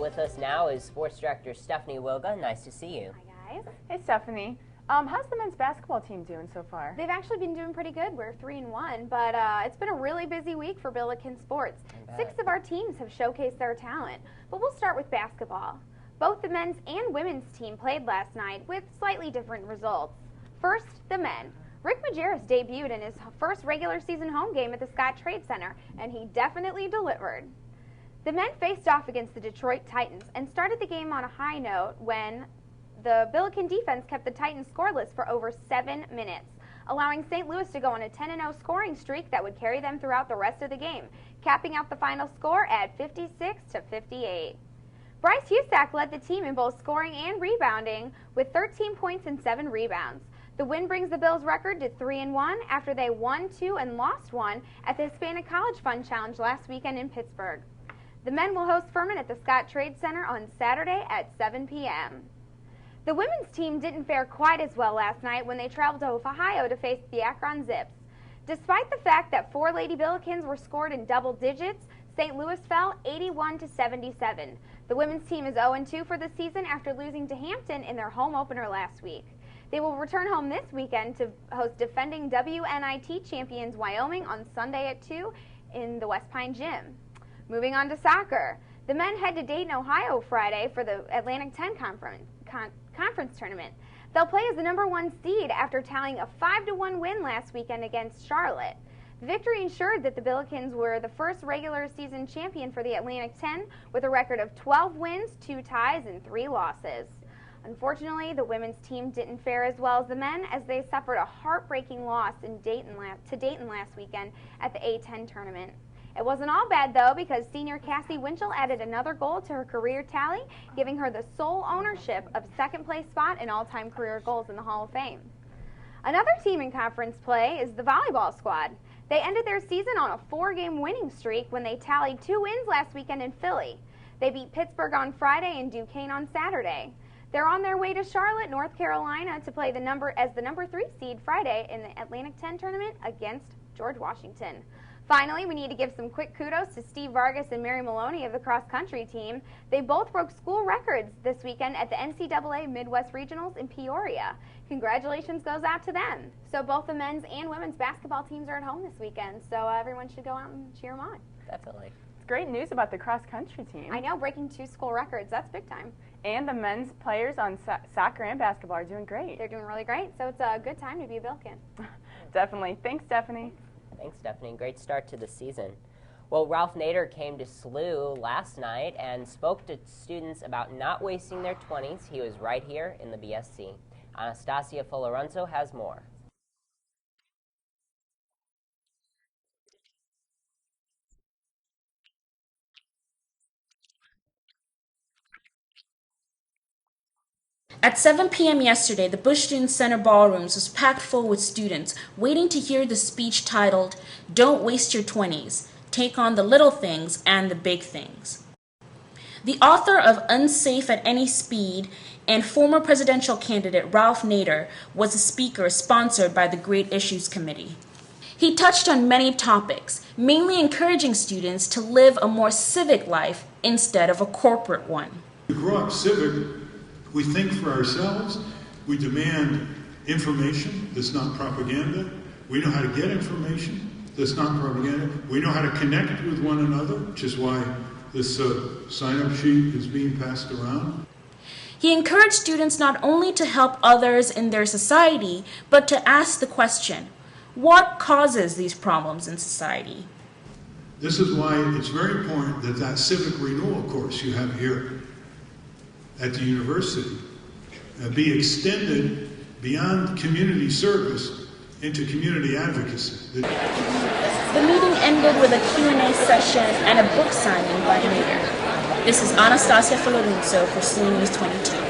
with us now is Sports Director Stephanie Wilga. Nice to see you. Hi, guys. Hey, Stephanie. How's the men's basketball team doing so far? They've actually been doing pretty good. We're 3-1, but it's been a really busy week for Billiken sports. 6 of our teams have showcased their talent, but we'll start with basketball. Both the men's and women's team played last night with slightly different results. First, the men. Rick Majerus debuted in his first regular season home game at the Scottrade Center, and he definitely delivered. The men faced off against the Detroit Titans and started the game on a high note when the Billiken defense kept the Titans scoreless for over 7 minutes, allowing St. Louis to go on a 10-0 scoring streak that would carry them throughout the rest of the game, capping out the final score at 56-58. Bryce Husak led the team in both scoring and rebounding with 13 points and 7 rebounds. The win brings the Bills' record to 3-1 after they won 2 and lost 1 at the Hispanic College Fund Challenge last weekend in Pittsburgh. The men will host Furman at the Scottrade Center on Saturday at 7 p.m. The women's team didn't fare quite as well last night when they traveled to Ohio to face the Akron Zips. Despite the fact that 4 Lady Billikens were scored in double digits, St. Louis fell 81-77. The women's team is 0-2 for the season after losing to Hampton in their home opener last week. They will return home this weekend to host defending WNIT champions Wyoming on Sunday at 2 in the West Pine Gym. Moving on to soccer. The men head to Dayton, Ohio Friday for the Atlantic 10 Conference Tournament. They'll play as the #1 seed after tallying a 5-1 win last weekend against Charlotte. The victory ensured that the Billikens were the first regular season champion for the Atlantic 10 with a record of 12 wins, 2 ties, and 3 losses. Unfortunately, the women's team didn't fare as well as the men as they suffered a heartbreaking loss to Dayton last weekend at the A10 tournament. It wasn't all bad, though, because senior Cassie Winchell added another goal to her career tally, giving her the sole ownership of second-place spot in all-time career goals in the Hall of Fame. Another team in conference play is the volleyball squad. They ended their season on a 4-game winning streak when they tallied 2 wins last weekend in Philly. They beat Pittsburgh on Friday and Duquesne on Saturday. They're on their way to Charlotte, North Carolina to play as the #3 seed Friday in the Atlantic 10 tournament against George Washington. Finally, we need to give some quick kudos to Steve Vargas and Mary Maloney of the cross-country team. They both broke school records this weekend at the NCAA Midwest Regionals in Peoria. Congratulations goes out to them. So both the men's and women's basketball teams are at home this weekend, so everyone should go out and cheer them on. Definitely. It's great news about the cross-country team. I know, breaking 2 school records. That's big time. And the men's players on soccer and basketball are doing great. They're doing really great, so it's a good time to be a Billiken. Definitely. Thanks, Stephanie. Thanks, Stephanie. Great start to the season. Well, Ralph Nader came to SLU last night and spoke to students about not wasting their 20s. He was right here in the BSC. Anastasia Folorenzo has more. At 7 p.m. yesterday, the Bush Student Center ballrooms was packed full with students waiting to hear the speech titled, "Don't Waste Your 20s, Take on the Little Things and the Big Things." The author of Unsafe at Any Speed and former presidential candidate Ralph Nader was a speaker sponsored by the Great Issues Committee. He touched on many topics, mainly encouraging students to live a more civic life instead of a corporate one. We grow up civic. We think for ourselves. We demand information that's not propaganda. We know how to get information that's not propaganda. We know how to connect with one another, which is why this sign-up sheet is being passed around. He encouraged students not only to help others in their society, but to ask the question, what causes these problems in society? This is why it's very important that that civic renewal course you have here at the university be extended beyond community service into community advocacy. The meeting ended with a Q&A session and a book signing by Nader. This is Anastasia Folorenzo for SLU News 22.